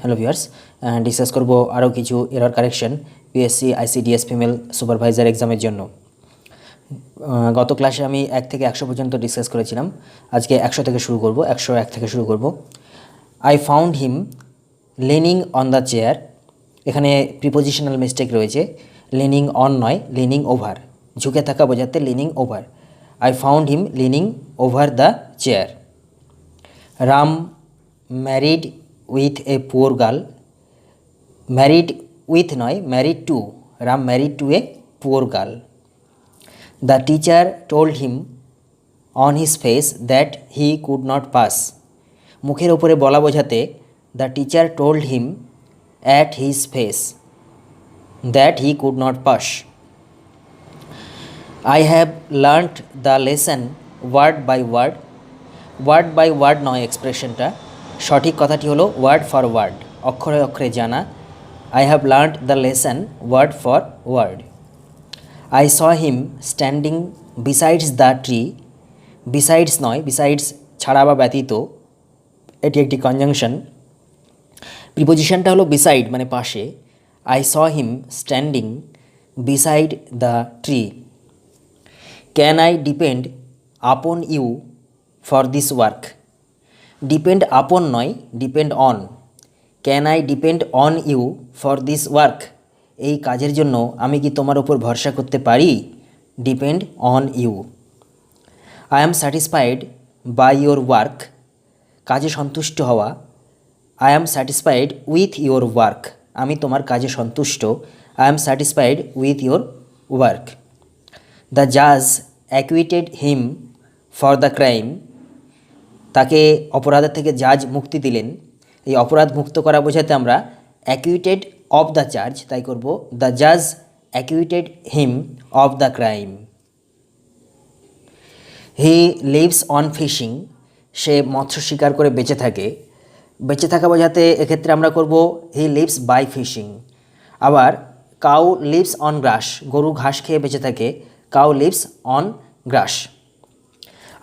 Hello viewers, discuss করব আরও কিছু error correction PSC ICDS female supervisor এক্সামের জন্য। গত ক্লাসে আমি 1 থেকে 100 পর্যন্ত ডিসকাস করেছিলাম। আজকে 100 থেকে শুরু করব, 101 থেকে শুরু করব। I found him leaning on the chair. এখানে প্রিপোজিশনাল মিস্টেক রয়েছে, লিনিং অন নয়, লিনিং ওভার। ঝুঁকে থাকা বোঝাতে leaning over. I found him leaning over the chair. Ram married with a poor girl. Married with নয়, married to. Ram married to a poor girl. The teacher told him on his face that he could not pass. মুখের ওপরে বলা বোঝাতে the teacher told him at his face that he could not pass. I have learned the lesson word by word. Word by word নয় এক্সপ্রেশনটা, সঠিক কথাটি হলো word for word, অক্ষরে অক্ষরে জানা। I have learned the lesson word for word. I saw him standing besides the tree. Besides নয়, besides ছাড়া বা ব্যতীত, এটি একটি কনজাংশন। প্রিপোজিশনটা হলো বিসাইড মানে পাশে। I saw him standing beside the tree. Can I depend upon you for this work. Depend upon নয়, depend on. Can I depend on you for this work. এই কাজের জন্য আমি কি তোমার উপর ভরসা করতে পারি? Depend on you. I am satisfied by your work. কাজে সন্তুষ্ট হওয়া। I am satisfied with your work. আমি তোমার কাজে সন্তুষ্ট। I am satisfied with your work. The জাজ acquitted him for the crime. তাকে অপরাধের থেকে জাজ মুক্তি দিলেন। এই অপরাধ মুক্ত করা বোঝাতে আমরা অ্যাকুইটেড অফ দ্য চার্জ, তাই করব দ্য জাজ acquitted him of the crime. He lives on fishing. সে মৎস্য শিকার করে বেঁচে থাকে। বেঁচে থাকা বোঝাতে এক্ষেত্রে আমরা করব হি লিভস বাই ফিশিং। আবার কাউ লিভস অন গ্রাস, গরু ঘাস খেয়ে বেঁচে থাকে। Cow lives on grass.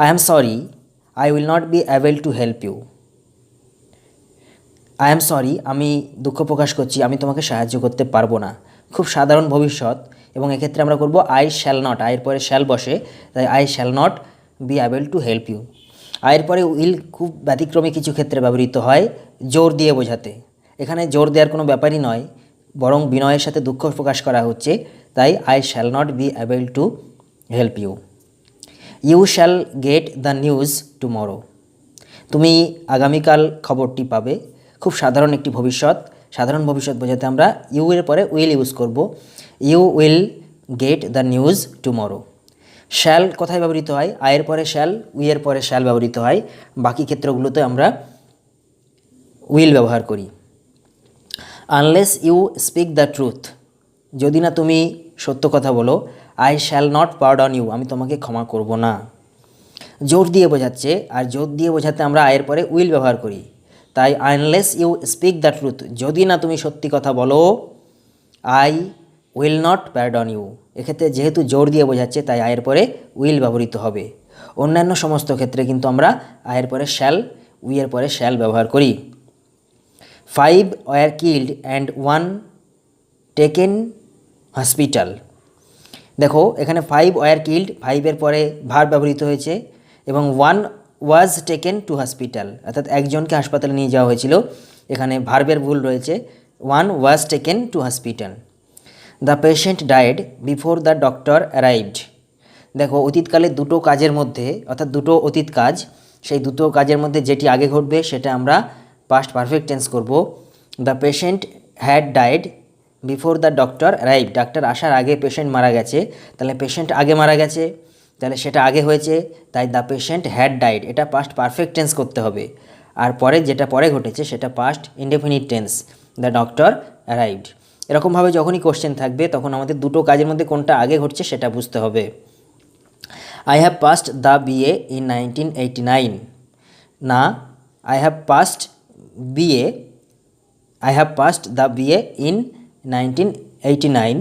I am sorry I will not be able to help you. I am sorry, আমি দুঃখ প্রকাশ করছি, আমি তোমাকে সাহায্য করতে পারবো না। খুব সাধারণ ভবিষ্যৎ, এবং এক্ষেত্রে আমরা করব আই শ্যাল নট। আয়ের পরে শ্যাল বসে, তাই I shall not be able to help you. আয়ের পরে উইল খুব ব্যতিক্রমী কিছু ক্ষেত্রে ব্যবহৃত হয় জোর দিয়ে বোঝাতে। এখানে জোর দেওয়ার কোনো ব্যাপারই নয়, বরং বিনয়ের সাথে দুঃখ প্রকাশ করা হচ্ছে, তাই I shall not be able to help you. You shall get the news tomorrow. তুমি আগামীকাল খবরটি পাবে। খুব সাধারণ একটি ভবিষ্যৎ। সাধারণ ভবিষ্যৎ বোঝাতে আমরা ইউ এর পরে উইল ইউজ করব। You will get the news tomorrow. Shall কোথায় ব্যবহৃত হয়? আয়ের পরে শ্যাল, উইয়ের পরে শ্যাল ব্যবহৃত হয়। বাকি ক্ষেত্রগুলোতে আমরা উইল ব্যবহার করি। Unless you speak the truth. যদি না তুমি সত্য কথা বলো। I shall not pardon you. আমি তোমাকে ক্ষমা করব না। জোর দিয়ে বোঝাচ্ছে, আর জোর দিয়ে বোঝাতে আমরা আয়ের পরে উইল ব্যবহার করি। তাই unless you speak the truth, যদি না তুমি সত্যি কথা বলো, I will not pardon you. এক্ষেত্রে যেহেতু জোর দিয়ে বোঝাচ্ছে, তাই আয়ের পরে উইল ব্যবহৃত হবে। অন্যান্য সমস্ত ক্ষেত্রে কিন্তু আমরা আয়ের পরে শ্যাল, উইয়ের পরে শ্যাল ব্যবহার করি। 5 were killed and 1 taken hospital. দেখো এখানে 5 ওয়ার কিল্ড, 5-এর পরে ভার্ব ব্যবহৃত হয়েছে, এবং 1 ওয়াজ টেকেন টু হসপিটাল, অর্থাৎ একজনকে হাসপাতালে নিয়ে যাওয়া হয়েছিল। এখানে ভার্বের ভুল রয়েছে। 1 was taken to hospital. The patient died before the doctor arrived. দেখো অতীতকালে দুটো কাজের মধ্যে, অর্থাৎ দুটো অতীত কাজ, সেই দুটো কাজের মধ্যে যেটি আগে ঘটবে সেটা আমরা পাস্ট পারফেক্ট টেন্স করব। The patient had died before the doctor arrived. Doctor আসার আগে পেশেন্ট মারা গেছে, তাহলে পেশেন্ট আগে মারা গেছে, তাহলে সেটা আগে হয়েছে, তাই দ্য পেশেন্ট হ্যাড ডাইড, এটা পাস্ট পারফেক্ট টেন্স করতে হবে। আর পরে যেটা পরে ঘটেছে সেটা past indefinite tense, the doctor arrived. এরকমভাবে যখনই কোশ্চেন থাকবে তখন আমাদের দুটো কাজের মধ্যে কোনটা আগে ঘটছে সেটা বুঝতে হবে। I have passed the BA in 1989। না, I have passed BA, I have passed the BA in 1989।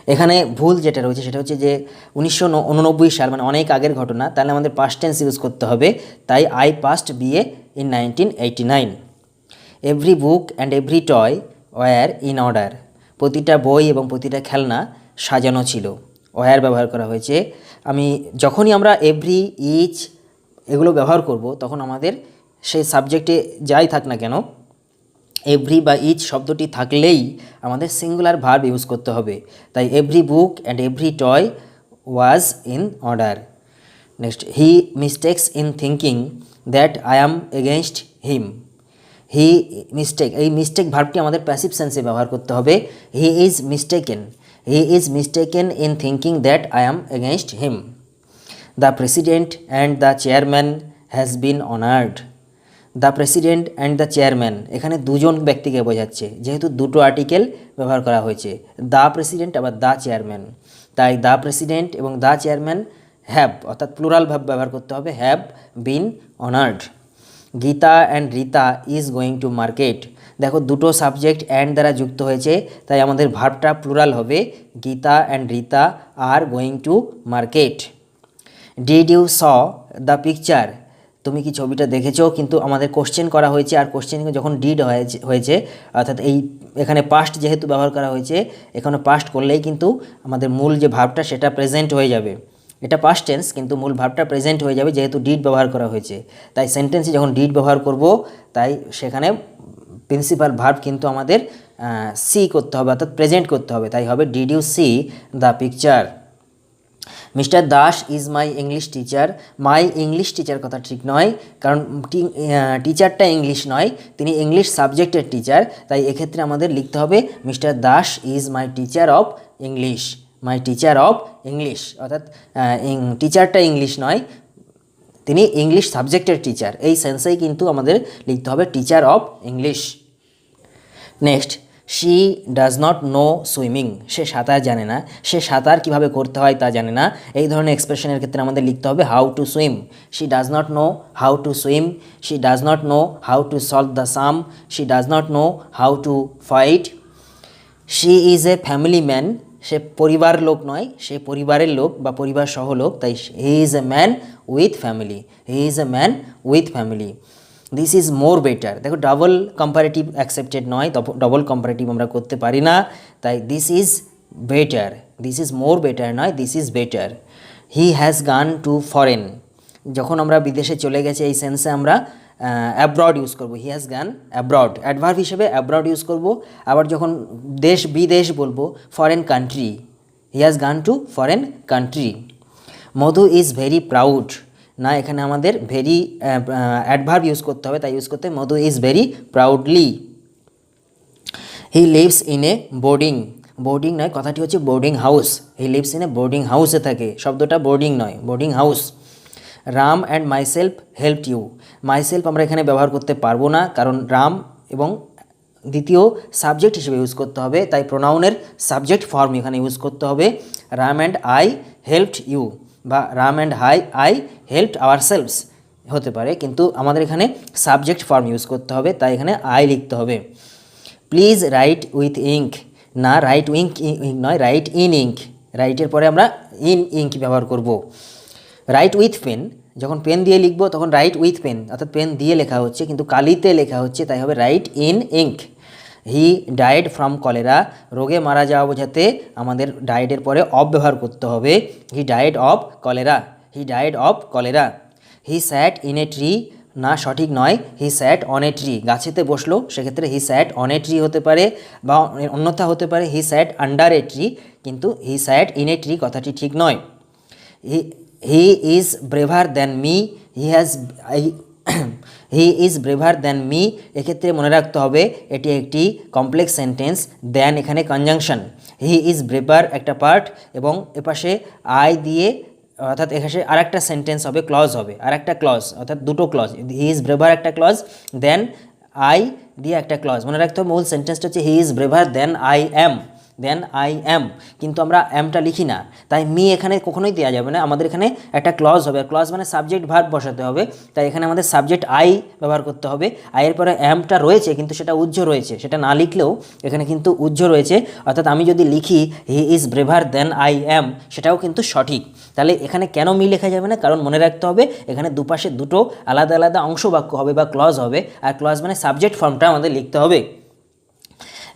এখানে ভুল যেটা রয়েছে সেটা হচ্ছে যে 1989 সাল মানে অনেক আগের ঘটনা, তাহলে আমাদের পাস্ট টেন্স ইউজ করতে হবে, তাই I passed BA in 1989। Every book and every toy were in order, প্রতিটা বই এবং প্রতিটা খেলনা সাজানো ছিল, ওয়্যার ব্যবহার করা হয়েছে। যখনই আমরা এভরি, ইচ এগুলো ব্যবহার করব তখন আমাদের সেই সাবজেক্টে যাই থাক না কেন এভরি বা ইচ শব্দটি থাকলেই আমাদের সিঙ্গুলার ভার্ব ইউজ করতে হবে, তাই every book and every toy was in order. Next, he mistakes in thinking that I am against him. He mistake, এই মিস্টেক ভার্বটি আমাদের প্যাসিভ সেন্সে ব্যবহার করতে হবে। He is mistaken, he is mistaken in thinking that I am against him. The president and the chairman has been honoured. The president and the chairman, এখানে দুজন ব্যক্তিকে বোঝাচ্ছে, যেহেতু দুটো আর্টিকেল ব্যবহার করা হয়েছে, দ্য প্রেসিডেন্ট আবার দ্য চেয়ারম্যান, তাই দ্য প্রেসিডেন্ট এবং দ্য চেয়ারম্যান হ্যাভ অর্থাৎ প্লুরাল ভাব ব্যবহার করতে হবে, have been honoured. Gita and Rita is going to market, দেখো দুটো সাবজেক্ট অ্যান্ড দ্বারা যুক্ত হয়েছে, তাই আমাদের ভার্বটা প্লুরাল হবে, Gita and Rita are going to market. Did you saw the picture, তুমি কি ছবিটা দেখেছো, কিন্তু আমাদের কোশ্চেন করা হয়েছে, আর কোশ্চেন যখন ডিড হয়েছে অর্থাৎ এখানে পাস্ট যেহেতু ব্যবহার করা হয়েছে, এখানে পাস্ট করলেই কিন্তু আমাদের মূল যে ভার্বটা সেটা প্রেজেন্ট হয়ে যাবে। এটা পাস্ট টেন্স কিন্তু মূল ভার্বটা প্রেজেন্ট হয়ে যাবে যেহেতু ডিড ব্যবহার করা হয়েছে, তাই সেন্টেন্সে যখন ডিড ব্যবহার করব তাই সেখানে প্রিন্সিপাল ভার্ব কিন্তু আমাদের সি করতে হবে অর্থাৎ প্রেজেন্ট করতে হবে, তাই হবে did you see the picture. Mister Das is my English teacher, my English teacher কথা ঠিক নয়, কারণ টিচারটা ইংলিশ নয়, তিনি ইংলিশ সাবজেক্টের টিচার, তাই এক্ষেত্রে আমাদের লিখতে হবে mister Das is my teacher of English, my teacher of English, অর্থাৎ টিচারটা ইংলিশ নয়, তিনি ইংলিশ সাবজেক্টের টিচার, এই সেন্সেই কিন্তু আমাদের লিখতে হবে teacher of English. Next, she does not know swimming, সে সাঁতার জানে না, সে সাঁতার কীভাবে করতে হয় তা জানে না, এই ধরনের এক্সপ্রেশনের ক্ষেত্রে আমাদের লিখতে হবে how to swim. She does not know how to swim, she does not know how to solve the sum, she does not know how to fight. She is a family man, সে পরিবার লোক নয়, সে পরিবারের লোক বা পরিবার সহ লোক, তাই he is a man with family, he is a man with family. This is more better, দেখো ডাবল কম্পারেটিভ অ্যাকসেপ্টেড নয়, ডবল কম্পারেটিভ আমরা করতে পারি না, তাই this is better, this is more better নয়, this is better. He has gone to foreign, যখন আমরা বিদেশে চলে গেছে এই সেন্সে আমরা অ্যাব্রড ইউজ করব, হি হ্যাজ গান অ্যাব্রড, অ্যাডভার্ব হিসেবে অ্যাব্রড ইউজ করব, আবার যখন দেশ বিদেশ বলবো foreign country, he has gone to foreign country. Madhu is very proud, না এখানে আমাদের ভেরি অ্যাডভার্ব ইউজ করতে হবে, তাই ইউজ করতে Madhu is very proudly. He lives in a boarding, boarding নয় কথাটি হচ্ছে boarding house, he lives in a boarding হাউসে থাকে, শব্দটা বোর্ডিং নয়, boarding house. Ram and myself helped you, myself আমরা এখানে ব্যবহার করতে পারবো না, কারণ রাম এবং দ্বিতীয় সাবজেক্ট হিসেবে ইউজ করতে হবে, তাই প্রোনাউনের সাবজেক্ট ফর্ম এখানে ইউজ করতে হবে। Ram and I helped you বা Ram and I helped ourselves হতে পারে, কিন্তু আমাদের এখানে সাবজেক্ট ফর্ম ইউজ করতে হবে, তাই এখানে আই লিখতে হবে। প্লিজ রাইট উইথ ইঙ্ক, না রাইট ইঙ্ক নয়, রাইট ইন ইঙ্ক, রাইটের পরে আমরা ইন ইঙ্ক ব্যবহার করব। রাইট উইথ পেন, যখন পেন দিয়ে লিখব তখন রাইট উইথ পেন অর্থাৎ পেন দিয়ে লেখা হচ্ছে কিন্তু কালিতে লেখা হচ্ছে, তাই হবে right in ink. He died from cholera, রোগে মারা যাওয়া বোঝাতে আমাদের ডায়েডের পরে অফ ব্যবহার করতে হবে, he died of cholera, he died of cholera. He sat in a tree, না সঠিক নয়, হি স্যাট অন এ ট্রি, গাছেতে বসলো, সেক্ষেত্রে হি স্যাট অন এ ট্রি হতে পারে, বা অন্যথা হতে পারে হি স্যাট আন্ডার এ ট্রি, কিন্তু হি স্যাট ইন এ ট্রি কথাটি ঠিক নয়। He is braver than me, he is braver than me, এক্ষেত্রে মনে রাখতে হবে এটি একটি কমপ্লেক্স সেন্টেন্স, দ্যান এখানে কনজাংশন, হি ইজ ব্রেভার একটা পার্ট এবং এপাশে আই দিয়ে অর্থাৎ এখানে আর একটা সেন্টেন্স হবে, ক্লজ হবে, আর একটা ক্লজ অর্থাৎ দুটো ক্লজ, হি ইজ ব্রেভার একটা ক্লজ, দেন আই দিয়ে একটা ক্লজ, মনে রাখতে হবে মূল সেন্টেন্সটা হচ্ছে he is braver than I am, than I am, কিন্তু আমরা অ্যামটা লিখি না, তাই মি এখানে কখনোই দেওয়া যাবে না, আমাদের এখানে একটা ক্লজ হবে, ক্লজ মানে সাবজেক্ট ভার্ব বসাতে হবে, তাই এখানে আমাদের সাবজেক্ট আই ব্যবহার করতে হবে। আইয়ের পরে অ্যামটা রয়েছে কিন্তু সেটা উজ্জ্ব রয়েছে, সেটা না লিখলেও এখানে কিন্তু উজ্জ্ব রয়েছে, অর্থাৎ আমি যদি লিখি he is braver than I am, সেটাও কিন্তু সঠিক। তাহলে এখানে কেন মি লেখা যাবে না, কারণ মনে রাখতে হবে এখানে দুপাশে দুটো আলাদা আলাদা অংশ বাক্য হবে বা ক্লজ হবে, আর ক্লজ মানে সাবজেক্ট ফর্মটা আমাদের লিখতে হবে।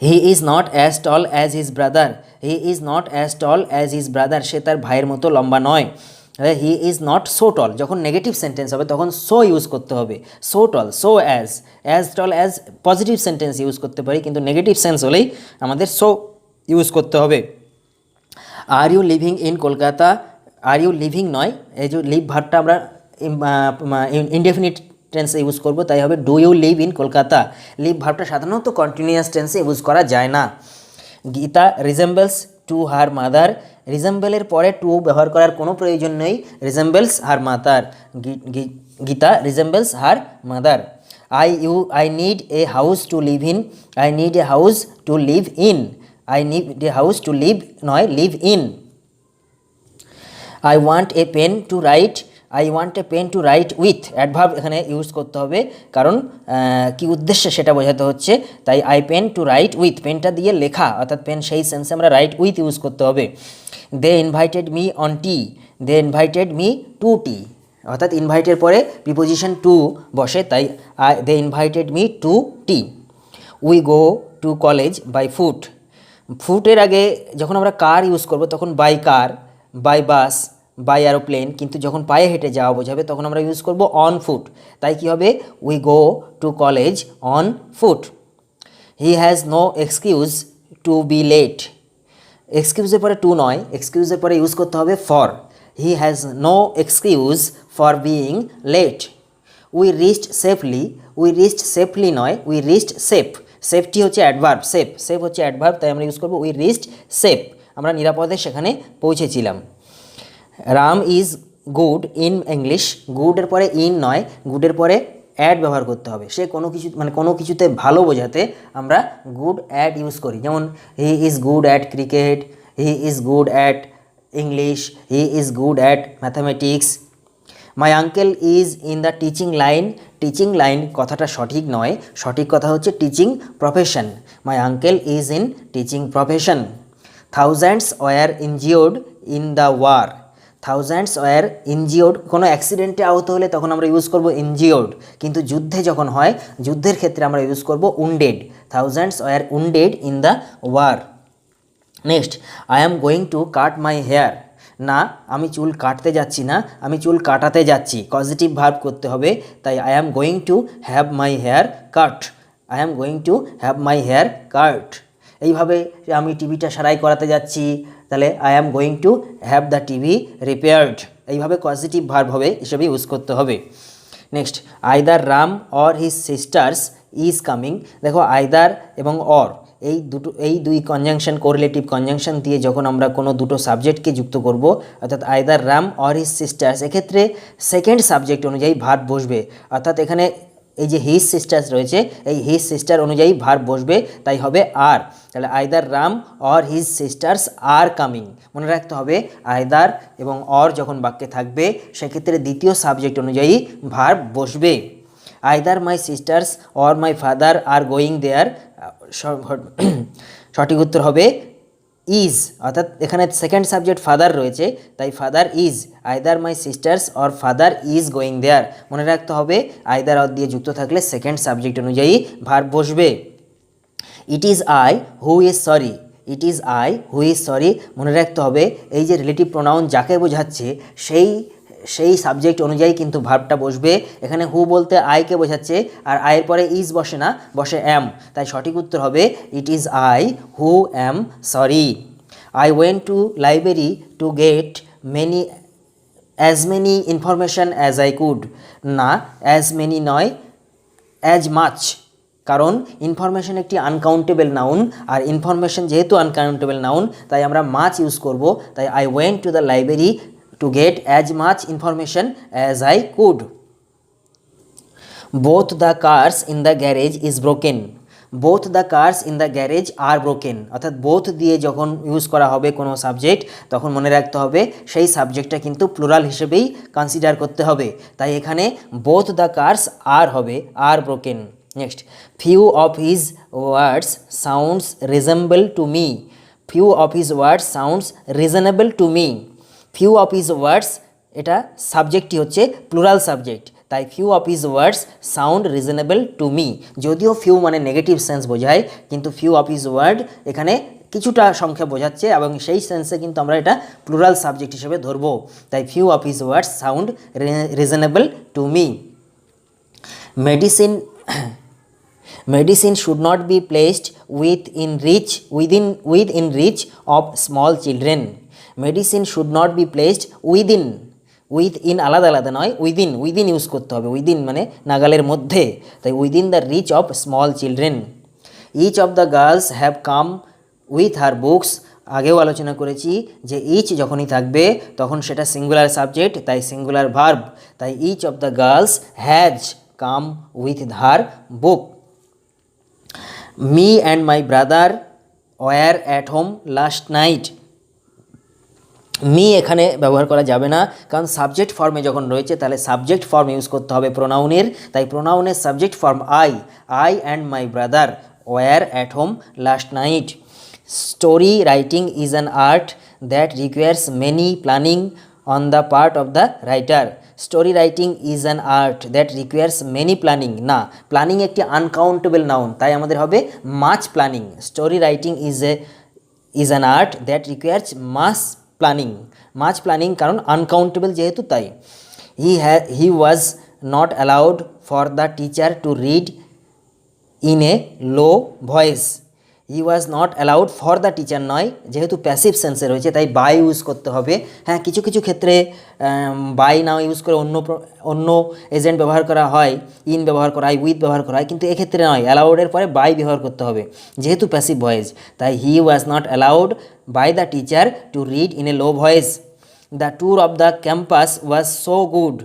He is not as tall as his brother, he is not as tall as his brother, সে তার ভাইয়ের মতো লম্বা নয়। He is not so tall, যখন নেগেটিভ সেন্টেন্স হবে তখন সো ইউজ করতে হবে, so tall, so as tall as positive sentence use করতে পারি, কিন্তু নেগেটিভ সেন্স হলেই আমাদের সো ইউজ করতে হবে। Are you living in Kolkata, are you living নয়, এই যে লিভ ভার্বটা আমরা ইনডেফিনিট টেন্সে ইউজ করব, তাই হবে do you live in Kolkata. Live ভার্বটা সাধারণত কন্টিনিউয়াস টেন্সে ইউজ করা যায় না। Gita resembles to her mother, রিজেম্বলের পরে টু ব্যবহার করার কোনো প্রয়োজন নেই, resembles her mother, Gita resembles her mother. I need a house to live in, I need a house to live in, I need a house to live নয় live in. I want a pen to write, I want a pen to write with, adverb এখানে use করতে হবে, কারণ কি উদ্দেশ্যে সেটা বোঝাতে হচ্ছে, তাই I pen to write with, পেনটা দিয়ে লেখা, অর্থাৎ পেন সেই সেন্সে আমরা রাইট উইথ ইউজ করতে হবে। They invited me on tea, they invited me to tea, অর্থাৎ ইনভাইটের পরে প্রিপোজিশন টু বসে, তাই they invited me to tea. We go to college by foot, ফুটের আগে যখন আমরা কার ইউজ করব তখন by car, by bus, by aeroplane, কিন্তু যখন পায়ে হেঁটে যাওয়া বোঝাবে তখন আমরা ইউজ করব অন ফুট, তাই কি হবে we go to college on foot. He has no excuse to be late, এক্সকিউজের পরে টু নয়, এক্সকিউজের পরে ইউজ করতে হবে for, he has no excuse for being late. We reached safely, we reached safely নয়, উই রিচড সেফ, সেফটি হচ্ছে adverb, safe, safe হচ্ছে অ্যাডভার্ব, তাই আমরা ইউজ করবো উই রিচড সেফ, আমরা নিরাপদে সেখানে পৌঁছেছিলাম। Ram is good in English, গুডের পরে ইন নয়, গুডের পরে অ্যাড ব্যবহার করতে হবে, সে কোনো কিছু মানে কোনো কিছুতে ভালো বোঝাতে আমরা গুড অ্যাড ইউজ করি, যেমন he is good at cricket, he is good at English, he is good at mathematics. My uncle is in the teaching line, teaching line কথাটা সঠিক নয়, সঠিক কথা হচ্ছে teaching profession, my uncle is in teaching profession. Thousands were injured in the war, thousands were injured, কোনো অ্যাক্সিডেন্টে আহত হলে তখন আমরা ইউজ করব ইনজিওর্ড, কিন্তু যুদ্ধে যখন হয় যুদ্ধের ক্ষেত্রে আমরা ইউজ করব wounded, thousands were wounded in the war. Next, I am going to cut my hair, না আমি চুল কাটতে যাচ্ছি না, আমি চুল কাটাতে যাচ্ছি, পজিটিভ ভার্ব করতে হবে, তাই I am going to have my hair cut, I am going to have my hair cut. এইভাবে আমি টিভিটা সারাই করাতে যাচ্ছি, তাহলে I am going to have the TV repaired, এইভাবে পজিটিভ ভার্ব হবে হিসেবে ইউজ করতে হবে। Next, either Ram or his sisters is coming, দেখো আইদার এবং অর এই দুই কনজাংশন, কোরিলেটিভ কনজাংশন দিয়ে যখন আমরা কোনো দুটো সাবজেক্টকে যুক্ত করব, অর্থাৎ either Ram or his sisters, এক্ষেত্রে সেকেন্ড সাবজেক্ট অনুযায়ী ভার্ব বসবে, অর্থাৎ এখানে এই যে হিজ সিস্টার্স রয়েছে এই হিজ সিস্টার অনুযায়ী ভার্ব বসবে, তাই হবে আর, তাহলে either Ram or his sisters are coming, মনে রাখতে হবে আইদার এবং অর যখন বাক্যে থাকবে সেক্ষেত্রে দ্বিতীয় সাবজেক্ট অনুযায়ী ভার্ব বসবে। Either my sisters or my father are going there, সঠিক উত্তর হবে ইজ, অর্থাৎ এখানে সেকেন্ড সাবজেক্ট ফাদার রয়েছে তাই father is, either my sisters or father is going there, মনে রাখতে হবে আইদার অর দিয়ে যুক্ত থাকলে সেকেন্ড সাবজেক্ট অনুযায়ী ভার্ব বসবে। It is I who is sorry, it is I who is sorry, মনে রাখতে হবে এই যে রিলেটিভ প্রোনাউন যাকে বোঝাচ্ছে সেই সাবজেক্ট অনুযায়ী কিন্তু ভার্বটা বসবে, এখানে হু বলতে আইকে বোঝাচ্ছে আর আয়ের পরে ইজ বসে না, বসে অ্যাম, তাই সঠিক উত্তর হবে it is I who am sorry. I went to library to get as many information as I could, না অ্যাজ মেনি নয় অ্যাজ মাচ, কারণ ইনফরমেশন একটি আনকাউন্টেবল নাউন আর ইনফরমেশন যেহেতু আনকাউন্টেবল নাউন তাই আমরা মাচ ইউজ করব, তাই I went to the library to get as much information as I could. Both the cars in the garage is broken, both the cars in the garage are broken, অর্থাৎ both দিয়ে যখন use করা হবে কোনো subject তখন মনে রাখতে হবে সেই সাবজেক্টটা কিন্তু প্লুরাল হিসেবেই কনসিডার করতে হবে। তাই এখানে বোথ দ্য কার্স আর হবে, are broken. Next, few of his words sounds resemble to me, few of his words sounds reasonable to me. Few of his words, এটা সাবজেক্টটি হচ্ছে প্লুরাল সাবজেক্ট, তাই few of his words sound reasonable to me. যদিও few মানে negative sense বোঝায়, কিন্তু few of his word এখানে কিছুটা সংখ্যা বোঝাচ্ছে এবং সেই সেন্সে কিন্তু আমরা এটা প্লুরাল সাবজেক্ট হিসেবে ধরবো। তাই few of his words sound reasonable to me. Medicine should not be placed within reach of small children. Medicine should not be placed within আলাদা আলাদা নয়, within ইউজ করতে হবে, within মানে নাগালের মধ্যে, তাই within the reach of small children. Each of the girls have come with her books. আগেও আলোচনা করেছি যে ইচ যখনই থাকবে তখন সেটা সিঙ্গুলার সাবজেক্ট, তাই সিঙ্গুলার ভার্ব, তাই each of the girls has come with her book. Me and my brother were at home last night. Me এখানে ব্যবহার করা যাবে না, কারণ সাবজেক্ট ফর্মে যখন রয়েছে তাহলে সাবজেক্ট ফর্ম ইউজ করতে হবে প্রোনাউনের, তাই প্রোনাউনের subject form I and my brother were at home last night. Story writing is an art that requires many planning on the part of the writer. Story writing is an art that requires many planning, না, planning একটি uncountable noun, তাই আমাদের হবে much planning. Story writing is an art that requires much planning, কারণ uncountable যেহেতু, তাই। He was not allowed for the teacher to read in a low voice. He was not allowed for the teacher নয়, যেহেতু passive সেন্সে রয়েছে তাই by use করতে হবে। হ্যাঁ, কিছু কিছু ক্ষেত্রে বাই নাও ইউজ করে অন্য এজেন্ট ব্যবহার করা হয়, ইন ব্যবহার করা হয়, উইথ ব্যবহার করা হয়, কিন্তু এক্ষেত্রে নয়, অ্যালাউডের পরে বাই ব্যবহার করতে হবে যেহেতু প্যাসিভ ভয়েস। তাই he was not allowed by the teacher to read in a low voice. The tour of the campus was so good.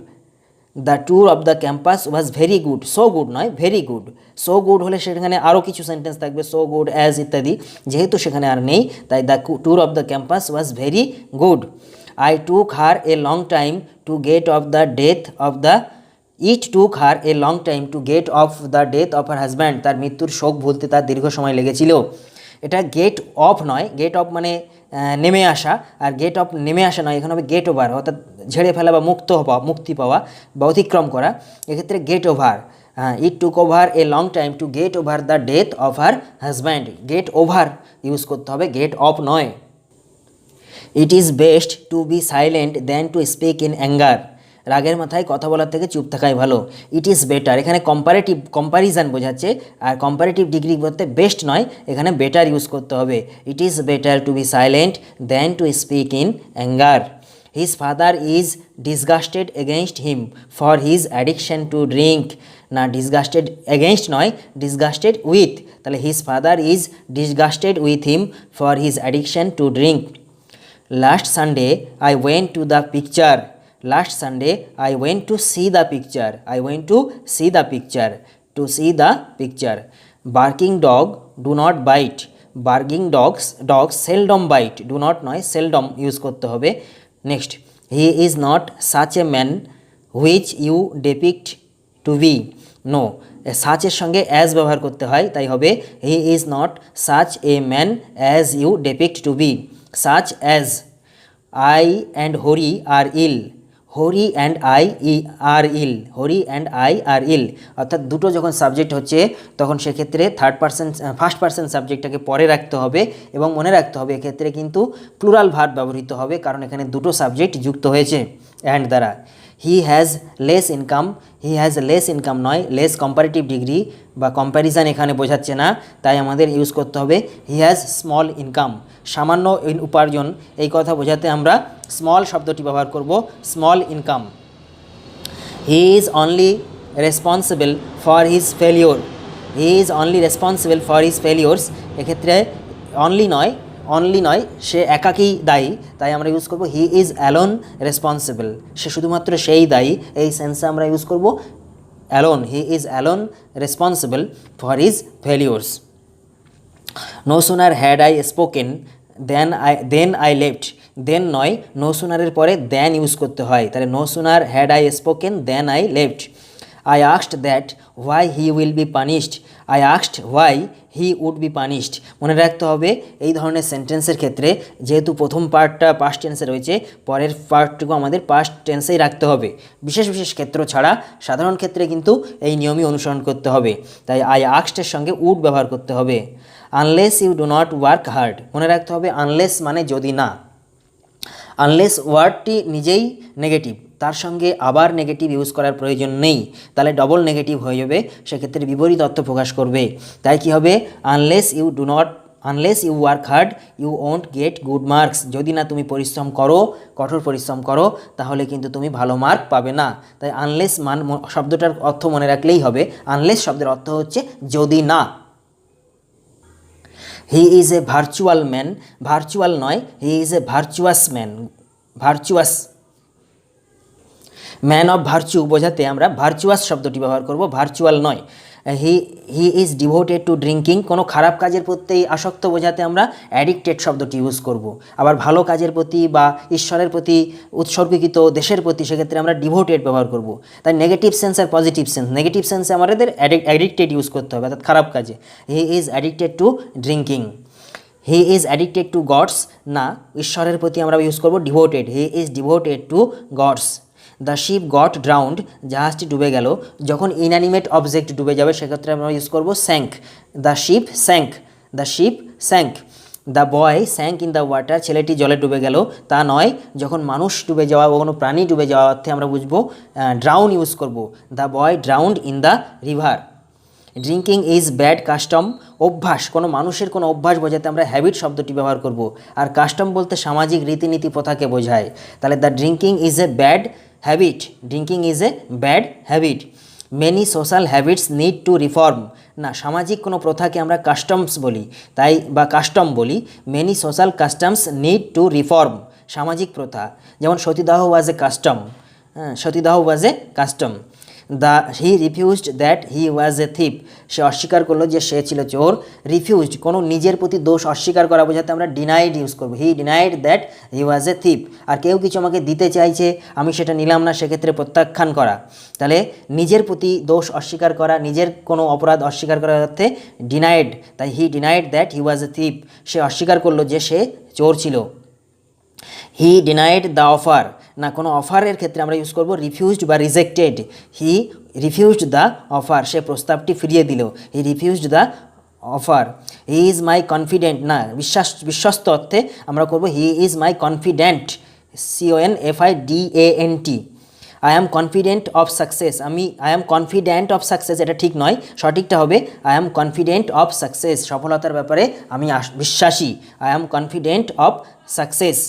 The tour of the campus was very good, so good নয়, very good. So good হলে সেখানে আরও কিছু sentence থাকবে, so good, as ইত্যাদি, যেহেতু সেখানে আর নেই তাই the tour of the campus was very good. I took her A long time to gate of the death of the it took her A long time to gate of the death of her husband. তার মৃত্যুর শোক ভুলতে তার দীর্ঘ সময় লেগেছিল। এটা gate of নয়, গেট অফ মানে নেমে আসা, আর গেট অফ নেমে আসা নয়, এখানে হবে গেট ওভার, অর্থাৎ ঝেড়ে ফেলা বা মুক্তি পাওয়া বা অতিক্রম করা, এক্ষেত্রে get over. It took over a long time to get over the death of her husband, get over use করতে হবে, গেট অফ নয়। It is best to be silent than to speak in anger. রাগের মাথায় কথা বলার থেকে চুপ থাকাই ভালো। ইট ইজ বেটার, এখানে কম্পারিজন বোঝাচ্ছে, আর কম্পারেটিভ ডিগ্রি বলতে বেস্ট নয়, এখানে বেটার ইউজ করতে হবে। It is better to be silent than to speak in anger. His father is disgusted against him for his addiction to drink. না, disgusted against নয়, ডিসগাস্টেড উইথ, তাহলে his father is disgusted with him for his addiction to drink. Last Sunday I went to the picture. Last Sunday, I went to see the picture. I went to see the picture. To see the picture. Barking dog do not bite. Barking dogs seldom bite. Do not নয়, seldom use করতে হবে। Next, he is not such a man which you depict to be. No, such এর সঙ্গে as ব্যবহার করতে হয়, তাই হবে he is not such a man as you depict to be. Such as I and Hori are ill. Hari and I are ill, Hari and I are ill, অর্থাৎ দুটো যখন সাবজেক্ট হচ্ছে তখন সেক্ষেত্রে ফার্স্ট পার্সন সাবজেক্টটাকে পরে রাখতে হবে এবং মনে রাখতে হবে এক্ষেত্রে কিন্তু প্লুরাল ভার্ব ব্যবহৃত হবে, কারণ এখানে দুটো সাবজেক্ট যুক্ত হয়েছে অ্যান্ড দ্বারা। হি হ্যাজ লেস ইনকাম নয়, লেস কম্পারেটিভ ডিগ্রি বা কম্প্যারিজন এখানে বোঝাচ্ছে না, তাই আমাদের ইউজ করতে হবে হি হ্যাজ স্মল ইনকাম, সামান্য উপার্জন, এই কথা বোঝাতে আমরা স্মল শব্দটি ব্যবহার করব, small income. He is only responsible for his failure. He is only responsible for his failures, এক্ষেত্রে অনলি নয়, সে একাকী দায়ী, তাই আমরা ইউজ করব হি ইজ অ্যালোন রেসপন্সিবল, সে শুধুমাত্র সেই দায়ী, এই সেন্সে আমরা ইউজ করব alone, he is alone responsible for his failures. No sooner had I spoken then I left. দেন নয়, নো সুনারের পরে দেন ইউজ করতে হয়, তাহলে no sooner had I spoken than I left. I asked that why he will be punished, I asked why he would be punished. মনে রাখতে হবে এই ধরনের সেন্টেন্সের ক্ষেত্রে যেহেতু প্রথম পার্টটা পাস্ট টেন্সে রয়েছে, পরের পার্টটুকু আমাদের পাস্ট টেন্সেই রাখতে হবে। বিশেষ বিশেষ ক্ষেত্র ছাড়া সাধারণ ক্ষেত্রে কিন্তু এই নিয়মই অনুসরণ করতে হবে। তাই আই আস্কডের সঙ্গে উড ব্যবহার করতে হবে। Unless you do not work hard, মনে রাখতে হবে আনলেস মানে যদি না। আনলেস ওয়ার্ডটি নিজেই নেগেটিভ, তার সঙ্গে আবার নেগেটিভ ইউজ করার প্রয়োজন নেই, তাহলে ডবল নেগেটিভ হয়ে যাবে, সেক্ষেত্রে বিপরীত অর্থ প্রকাশ করবে। তাই কি হবে, unless you work hard you won't get good marks, যদি না তুমি পরিশ্রম করো, কঠোর পরিশ্রম করো, তাহলে কিন্তু তুমি ভালো মার্ক পাবে না। তাই আনলেস শব্দটার অর্থ মনে রাখলেই হবে। আনলেস শব্দের অর্থ হচ্ছে যদি না। He is a virtual man, virtual নয়, he is a virtuous man, virtuous, man of virtue বোঝাতে আমরা ভার্চুয়াস শব্দটি ব্যবহার করব, ভার্চুয়াল নয়। He is devoted to drinking, কোনো খারাপ কাজের প্রতি আসক্ত বোঝাতে আমরা অ্যাডিক্টেড শব্দটি ইউজ করব। আবার ভালো কাজের প্রতি বা ঈশ্বরের প্রতি উৎসর্গীকৃত, দেশের প্রতি, সেক্ষেত্রে আমরা ডিভোটেড ব্যবহার করব। তাই নেগেটিভ সেন্স আর পজিটিভ সেন্স, নেগেটিভ সেন্সে আমাদের অ্যাডিক্টেড ইউজ করতে হবে, অর্থাৎ খারাপ কাজে। He is addicted to drinking. He is addicted to gods, না, ঈশ্বরের প্রতি আমরা ইউজ করব devoted, he is devoted to gods. The ship got drowned, জাহাজটি ডুবে গেল। যখন ইনঅ্যানিমেট অবজেক্ট ডুবে যাবে সেক্ষেত্রে আমরা ইউজ করব sank, the ship sank, the ship sank. The boy sank in the water, ছেলেটি জলে ডুবে গেল, তা নয়। যখন মানুষ ডুবে যাওয়া বা কোনো প্রাণী ডুবে যাওয়া অর্থে আমরা বুঝবো ড্রাউন ইউজ করব, the boy drowned in the river. Drinking is bad custom, অভ্যাস, কোনো মানুষের কোনো অভ্যাস বোঝাতে আমরা হ্যাবিট শব্দটি ব্যবহার করব। আর কাস্টম বলতে সামাজিক রীতিনীতি প্রথাকে বোঝায়। তাহলে the drinking is a bad habit, drinking is a bad habit. Many social habits need to reform, না, সামাজিক কোনো প্রথাকে আমরা কাস্টমস বলি, তাই বা কাস্টম বলি। Many social customs need to reform, সামাজিক প্রথা, যেমন satidaha was a custom, satidaha was a custom. He refused that he was a thief, সে অস্বীকার করলো যে সে ছিল চোর। রিফিউজড কোনো নিজের প্রতি দোষ অস্বীকার করা বোঝাতে আমরা ডিনাইড ইউজ করবো, হি denied that he was a থিপ। আর কেউ কিছু আমাকে দিতে চাইছে, আমি সেটা নিলাম না, সেক্ষেত্রে প্রত্যাখ্যান করা। তাহলে নিজের প্রতি দোষ অস্বীকার করা, নিজের কোনো অপরাধ অস্বীকার করার অর্থে ডিনাইড, তাই হি denied that he was a thief, সে অস্বীকার করলো যে সে চোর ছিল। হি ডিনাইড দ্য অফার, না, কোনো অফারের ক্ষেত্রে আমরা ইউজ করব রিফিউজড বা rejected. He refused the offer, সে প্রস্তাবটি ফিরিয়ে দিল, he refused the offer. He is my confident, না, বিশ্বস্ত অর্থে আমরা করব he is my confident, CONFIDENT। I am confident of success, I am confident of success, এটা ঠিক নয়, সঠিকটা হবে I am confident of success, সফলতার ব্যাপারে আমি বিশ্বাসী, I am confident of success.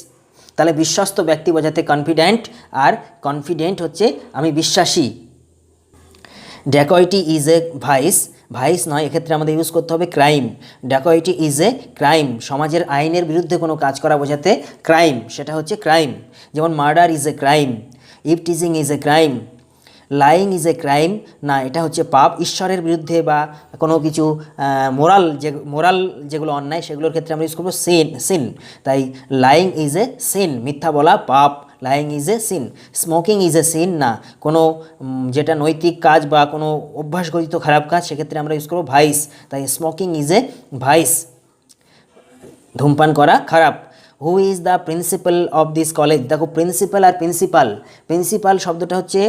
তাহলে বিশ্বস্ত ব্যক্তি বোঝাতে কনফিডেন্ট, আর কনফিডেন্ট হচ্ছে আমি বিশ্বাসী। ড্যাকয়েটি ইজ এ ভাইস, ভাইস নয়, এক্ষেত্রে আমাদের ইউজ করতে হবে ক্রাইম। ড্যাকয়েটি ইজ এ ক্রাইম, সমাজের আইনের বিরুদ্ধে কোনো কাজ করা বোঝাতে ক্রাইম, সেটা হচ্ছে ক্রাইম। যেমন murder is a crime, eve teasing is a crime, lying is a crime, না, এটা হচ্ছে পাপ। ঈশ্বরের বিরুদ্ধে বা কোনো কিছু মোরাল যেগুলো অন্যায় সেগুলোর ক্ষেত্রে আমরা ইউজ করবো সিন, তাই লাইং ইজ এ সিন, মিথ্যা বলা পাপ, lying is a sin. Smoking is a sin, না, কোনো যেটা নৈতিক কাজ বা কোনো অভ্যাসগত খারাপ কাজ, সেক্ষেত্রে আমরা ইউজ করবো ভাইস, তাই স্মোকিং ইজ এ ভাইস, ধূমপান করা খারাপ। Who is the principal of this college, দেখো প্রিন্সিপাল আর প্রিন্সিপাল শব্দটা হচ্ছে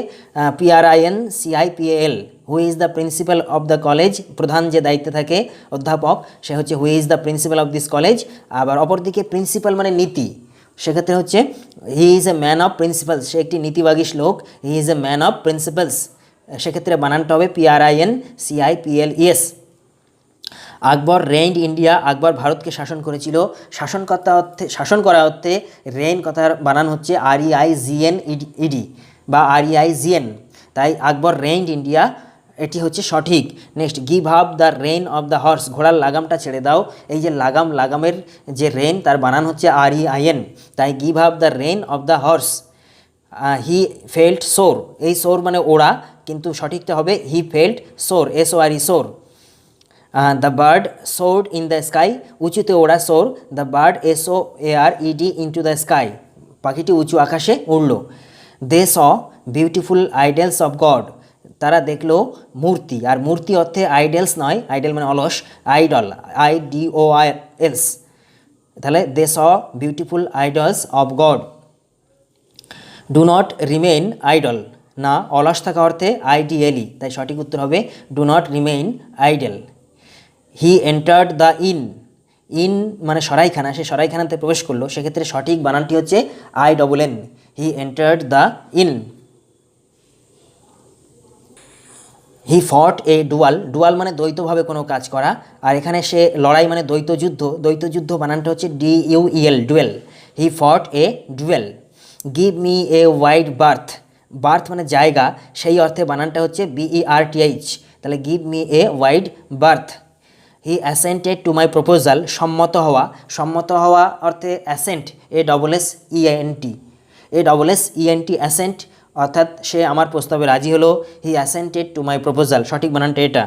PRINCIPAL। Who is the principal of the college, প্রধান যে দায়িত্বে থাকে অধ্যাপক, সে হচ্ছে who is the principal of this college. আবার অপরদিকে প্রিন্সিপাল মানে নীতি, সেক্ষেত্রে হচ্ছে he is a man of principles, সে একটি নীতিবাগী লোক, he is a man of principles, সেক্ষেত্রে বানানটা হবে PRINCIPLES। আকবর রেইন্ড ইন্ডিয়া, আকবর ভারতকে শাসন করেছিল। শাসন করা অর্থে রেইন কথার বানান হচ্ছে REIGNED বা REIGN, তাই আকবর রেইন্ড ইন্ডিয়া, এটি হচ্ছে সঠিক। Next, give up the rein of the horse, ঘোড়ার লাগামটা ছেড়ে দাও। এই যে লাগামের যে রেইন তার বানান হচ্ছে REIN, তাই give up the rein of the horse. He felt sore, এই সোর মানে ওড়া, কিন্তু সঠিকটা হবে he felt sore, SORE sore. The bird soared in the sky, উঁচুতে ওড়া soar. The bird SOARED into the sky, পাখিটি উঁচু আকাশে উড়ল। They saw beautiful idols of god, তারা দেখলো মূর্তি, আর মূর্তি অর্থে আইডলস নয়, আইডল মানে অলস, আইডল IDOLS, তাহলে they saw beautiful idols of god. Do not remain idle, না অলস থাকা অর্থে IDLE, তাই সঠিক উত্তর হবে do not remain idle. He entered the inn, inn মানে সরাইখানা, সে সরাইখানাতে প্রবেশ করলো, সেক্ষেত্রে সঠিক বানানটি হচ্ছে INN, he entered the inn. He fought a dual, dual মানে দ্বৈতভাবে কোনো কাজ করা, আর এখানে সে লড়াই মানে দ্বৈত যুদ্ধ, দ্বৈত যুদ্ধ বানানটা হচ্ছে DUEL, duel. He fought a duel. Give me a wide berth, berth মানে জায়গা, সেই অর্থে বানানটা হচ্ছে BERTH, তাহলে give me a wide berth. He assented to my proposal, সম্মত হওয়া, সম্মত হওয়া অর্থে অ্যাসেন্ট, ASSENT, অ্যাসেন্ট, অর্থাৎ সে আমার প্রস্তাবে রাজি হলো। হি অ্যাসেন্টেড টু মাই প্রপোজাল, সঠিক বানানটা এটা।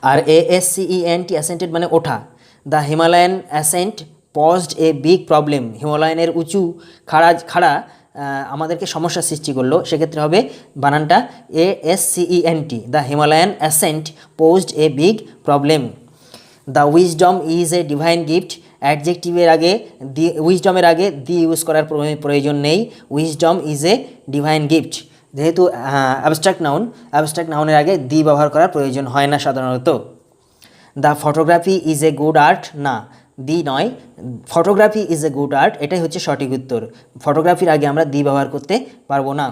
আর ASCENT, অ্যাসেন্টেড মানে ওঠা। The Himalayan ascent posed a big problem, হিমালয়ানের উঁচু খাড়া আমাদেরকে সমস্যার সৃষ্টি করলো, সেক্ষেত্রে হবে বানানটা ASCENT, the Himalayan ascent posed a big problem. The wisdom is a divine gift, অ্যাডজেক্টিভের আগে উইজডমের আগে দি ইউজ করার প্রয়োজন নেই, wisdom is a divine gift, যেহেতু অ্যাবস্ট্রাক্ট নাউনের আগে দি ব্যবহার করার প্রয়োজন হয় না সাধারণত। The photography is a good art, না দি নয়, photography is a good art, এটাই হচ্ছে সঠিক উত্তর। ফটোগ্রাফির আগে আমরা দি ব্যবহার করতে পারবো না।